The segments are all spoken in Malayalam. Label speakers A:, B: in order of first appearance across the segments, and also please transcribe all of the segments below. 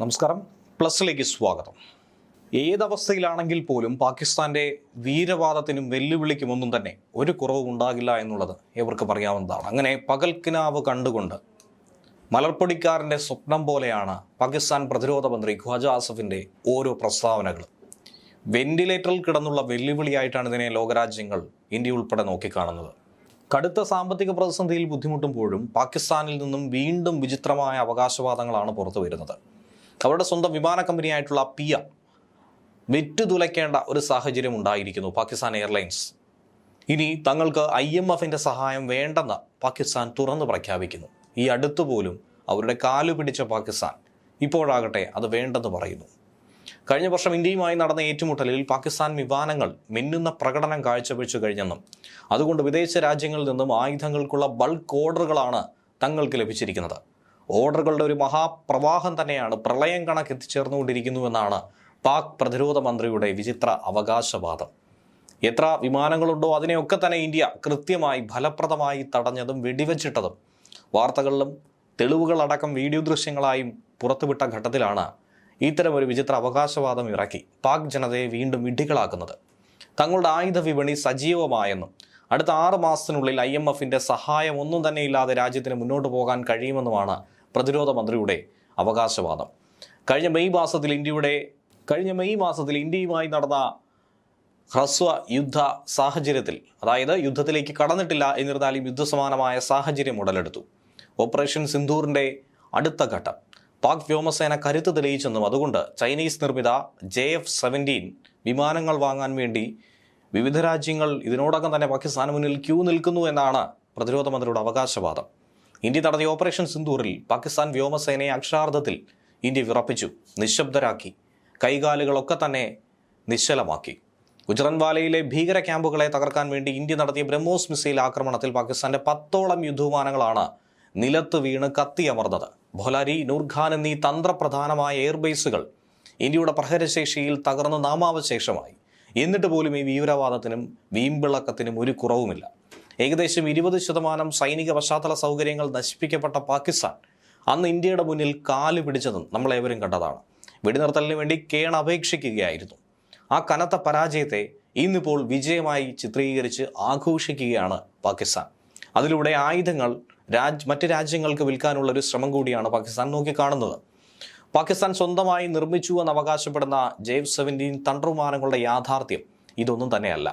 A: നമസ്കാരം, പ്ലസിലേക്ക് സ്വാഗതം. ഏതവസ്ഥയിലാണെങ്കിൽ പോലും പാകിസ്ഥാന്റെ വീരവാദത്തിനും വെല്ലുവിളിക്കുമൊന്നും തന്നെ ഒരു കുറവും ഉണ്ടാകില്ല എന്നുള്ളത് ഏവർക്കും അറിയാവുന്നതാണ്. അങ്ങനെ പകൽക്കിനാവ് കണ്ടുകൊണ്ട് മലർപ്പൊടിക്കാരൻ്റെ സ്വപ്നം പോലെയാണ് പാകിസ്ഥാൻ പ്രതിരോധ മന്ത്രി ഖ്വാജ ആസിഫിൻ്റെ ഓരോ പ്രസ്താവനകളും. വെന്റിലേറ്ററിൽ കിടന്നുള്ള വെല്ലുവിളിയായിട്ടാണ് ഇതിനെ ലോകരാജ്യങ്ങൾ, ഇന്ത്യ ഉൾപ്പെടെ നോക്കിക്കാണുന്നത്. കടുത്ത സാമ്പത്തിക പ്രതിസന്ധിയിൽ ബുദ്ധിമുട്ടുമ്പോഴും പാകിസ്ഥാനിൽ നിന്നും വീണ്ടും വിചിത്രമായ അവകാശവാദങ്ങളാണ് പുറത്തു വരുന്നത്. അവരുടെ സ്വന്തം വിമാന കമ്പനിയായിട്ടുള്ള പിയ വിറ്റുതുലയ്ക്കേണ്ട ഒരു സാഹചര്യം ഉണ്ടായിരിക്കുന്നു പാകിസ്ഥാൻ എയർലൈൻസ്. ഇനി തങ്ങൾക്ക് IMFന്റെ സഹായം വേണ്ടെന്ന് പാകിസ്ഥാൻ തുറന്നു പ്രഖ്യാപിക്കുന്നു. ഈ അടുത്തുപോലും അവരുടെ കാലു പിടിച്ച പാകിസ്ഥാൻ ഇപ്പോഴാകട്ടെ അത് വേണ്ടെന്ന് പറയുന്നു. കഴിഞ്ഞ വർഷം ഇന്ത്യയുമായി നടന്ന ഏറ്റുമുട്ടലിൽ പാകിസ്ഥാൻ വിമാനങ്ങൾ മിന്നുന്ന പ്രകടനം കാഴ്ചവെച്ചു കഴിഞ്ഞെന്നും അതുകൊണ്ട് വിദേശ രാജ്യങ്ങളിൽ നിന്നും ആയുധങ്ങൾക്കുള്ള ബൾക്ക് ഓർഡറുകളാണ് തങ്ങൾക്ക് ലഭിച്ചിരിക്കുന്നത്. ഓർഡറുകളുടെ ഒരു മഹാപ്രവാഹം തന്നെയാണ് പ്രളയം കണക്ക് എത്തിച്ചേർന്നുകൊണ്ടിരിക്കുന്നുവെന്നാണ് പാക് പ്രതിരോധ മന്ത്രിയുടെ വിചിത്ര അവകാശവാദം. എത്ര വിമാനങ്ങളുണ്ടോ അതിനെയൊക്കെ തന്നെ ഇന്ത്യ കൃത്യമായി ഫലപ്രദമായി തടഞ്ഞതും വെടിവെച്ചിട്ടതും വാർത്തകളിലും തെളിവുകളടക്കം വീഡിയോ ദൃശ്യങ്ങളായും പുറത്തുവിട്ട ഘട്ടത്തിലാണ് ഇത്തരം ഒരു വിചിത്ര അവകാശവാദം ഇറക്കി പാക് ജനതയെ വീണ്ടും വിഡ്ഢികളാക്കുന്നത്. തങ്ങളുടെ ആയുധ വിപണി സജീവമായെന്നും അടുത്ത 6 മാസത്തിനുള്ളിൽ IMFന്റെ സഹായം ഒന്നും തന്നെ ഇല്ലാതെ രാജ്യത്തിന് മുന്നോട്ട് പോകാൻ കഴിയുമെന്നുമാണ് പ്രതിരോധ മന്ത്രിയുടെ അവകാശവാദം. കഴിഞ്ഞ മെയ് മാസത്തിൽ ഇന്ത്യയുമായി നടന്ന ഹ്രസ്വ യുദ്ധ സാഹചര്യത്തിൽ, അതായത് യുദ്ധത്തിലേക്ക് കടന്നിട്ടില്ല എന്നിരുന്നാലും യുദ്ധസമാനമായ സാഹചര്യം ഉടലെടുത്തു. ഓപ്പറേഷൻ സിന്ദൂറിന്റെ അടുത്ത ഘട്ടം പാക് വ്യോമസേന കരുത്ത് തെളിയിച്ചെന്നും അതുകൊണ്ട് ചൈനീസ് നിർമ്മിത JF-17 വിമാനങ്ങൾ വാങ്ങാൻ വേണ്ടി വിവിധ രാജ്യങ്ങൾ ഇതിനോടകം തന്നെ പാകിസ്ഥാന് മുന്നിൽ ക്യൂ നിൽക്കുന്നു എന്നാണ് പ്രതിരോധ മന്ത്രിയുടെ അവകാശവാദം. ഇന്ത്യ നടത്തിയ ഓപ്പറേഷൻ സിന്ദൂറിൽ പാകിസ്ഥാൻ വ്യോമസേനയെ അക്ഷരാർത്ഥത്തിൽ ഇന്ത്യ വിറപ്പിച്ചു, നിശബ്ദരാക്കി, കൈകാലുകളൊക്കെ തന്നെ നിശ്ചലമാക്കി. ഗുജറൻവാലയിലെ ഭീകര ക്യാമ്പുകളെ തകർക്കാൻ വേണ്ടി ഇന്ത്യ നടത്തിയ ബ്രഹ്മോസ് മിസൈൽ ആക്രമണത്തിൽ പാകിസ്ഥാന്റെ 10ഓളം യുദ്ധവിമാനങ്ങളാണ് നിലത്ത് വീണ് കത്തിയമർന്നത്. ഭോലാരി, നൂർഖാൻ എന്നീ തന്ത്രപ്രധാനമായ എയർബേസുകൾ ഇന്ത്യയുടെ പ്രഹരശേഷിയിൽ തകർന്ന് നാമാവശേഷമായി. എന്നിട്ട് പോലും ഈ ഭീകരവാദത്തിനും വീമ്പിളക്കത്തിനും ഒരു കുറവുമില്ല. ഏകദേശം 20% സൈനിക പശ്ചാത്തല സൗകര്യങ്ങൾ നശിപ്പിക്കപ്പെട്ട പാകിസ്ഥാൻ അന്ന് ഇന്ത്യയുടെ മുന്നിൽ കാല് പിടിച്ചതും നമ്മളേവരും കണ്ടതാണ്. വെടിനിർത്തലിന് വേണ്ടി കേണപേക്ഷിക്കുകയായിരുന്നു. ആ കനത്ത പരാജയത്തെ ഇന്നിപ്പോൾ വിജയമായി ചിത്രീകരിച്ച് ആഘോഷിക്കുകയാണ് പാകിസ്ഥാൻ. അതിലൂടെ ആയുധങ്ങൾ മറ്റ് രാജ്യങ്ങൾക്ക് വിൽക്കാനുള്ള ഒരു ശ്രമം കൂടിയാണ് പാകിസ്ഥാൻ നോക്കിക്കാണുന്നത്. പാകിസ്ഥാൻ സ്വന്തമായി നിർമ്മിച്ചു എന്ന് അവകാശപ്പെടുന്ന JF-17 തണ്ടർ വിമാനങ്ങളുടെ യാഥാർത്ഥ്യം ഇതൊന്നും തന്നെയല്ല.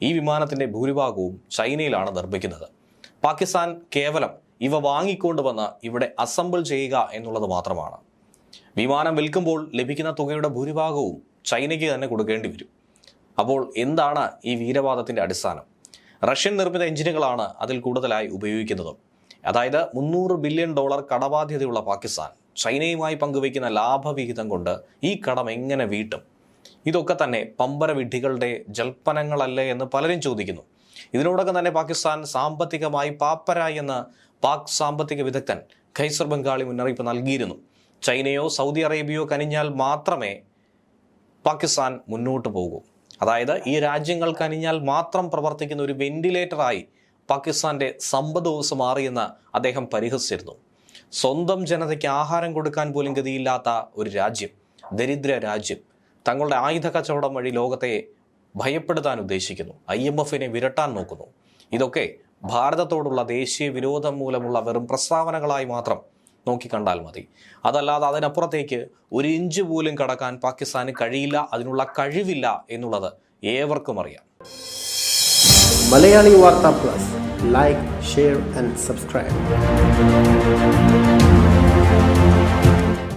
A: ഈ വിമാനത്തിന്റെ ഭൂരിഭാഗവും ചൈനയിലാണ് നിർമ്മിക്കുന്നത്. പാകിസ്ഥാൻ കേവലം ഇവ വാങ്ങിക്കൊണ്ടുവന്ന് ഇവിടെ അസംബിൾ ചെയ്യുക എന്നുള്ളത് മാത്രമാണ്. വിമാനം വിൽക്കുമ്പോൾ ലഭിക്കുന്ന തുകയുടെ ഭൂരിഭാഗവും ചൈനയ്ക്ക് തന്നെ കൊടുക്കേണ്ടി വരും. അപ്പോൾ എന്താണ് ഈ വീരവാദത്തിന്റെ അടിസ്ഥാനം? റഷ്യൻ നിർമ്മിത എഞ്ചിനുകളാണ് അതിൽ കൂടുതലായി ഉപയോഗിക്കുന്നത്. അതായത് $300 ബില്യൺ കടബാധ്യതയുള്ള പാകിസ്ഥാൻ ചൈനയുമായി പങ്കുവയ്ക്കുന്ന ലാഭവിഹിതം കൊണ്ട് ഈ കടം എങ്ങനെ വീട്ടും? ഇതൊക്കെ തന്നെ പമ്പര വിഡ്ഢികളുടെ ജൽപ്പനങ്ങളല്ലേ എന്ന് പലരും ചോദിക്കുന്നു. ഇതിനോടൊപ്പം തന്നെ പാകിസ്ഥാൻ സാമ്പത്തികമായി പാപ്പരായി എന്ന് പാക് സാമ്പത്തിക വിദഗ്ധൻ ഖൈസർ ബംഗാളി മുന്നറിയിപ്പ് നൽകിയിരുന്നു. ചൈനയോ സൗദി അറേബ്യയോ കനിഞ്ഞാൽ മാത്രമേ പാകിസ്ഥാൻ മുന്നോട്ട് പോകൂ. അതായത് ഈ രാജ്യങ്ങൾ കനിഞ്ഞാൽ മാത്രം പ്രവർത്തിക്കുന്ന ഒരു വെന്റിലേറ്ററായി പാകിസ്ഥാന്റെ സമ്പദ് മാറിയെന്ന് അദ്ദേഹം പരിഹസിച്ചിരുന്നു. സ്വന്തം ജനതയ്ക്ക് ആഹാരം കൊടുക്കാൻ പോലും ഗതിയില്ലാത്ത ഒരു രാജ്യം, ദരിദ്ര രാജ്യം, തങ്ങളുടെ ആയുധ കച്ചവടം വഴി ലോകത്തെ ഭയപ്പെടുത്താൻ ഉദ്ദേശിക്കുന്നു, IMFനെ വിരട്ടാൻ നോക്കുന്നു. ഇതൊക്കെ ഭാരതത്തോടുള്ള ദേശീയ വിരോധം മൂലമുള്ള വെറും പ്രസ്താവനകളായി മാത്രം നോക്കിക്കണ്ടാൽ മതി. അതല്ലാതെ അതിനപ്പുറത്തേക്ക് ഒരു ഇഞ്ച് പോലും കടക്കാൻ പാകിസ്ഥാന് കഴിയില്ല, അതിനുള്ള കഴിവില്ല എന്നുള്ളത് ഏവർക്കും അറിയാം.
B: മലയാളി വാർത്ത plus, like, share and subscribe.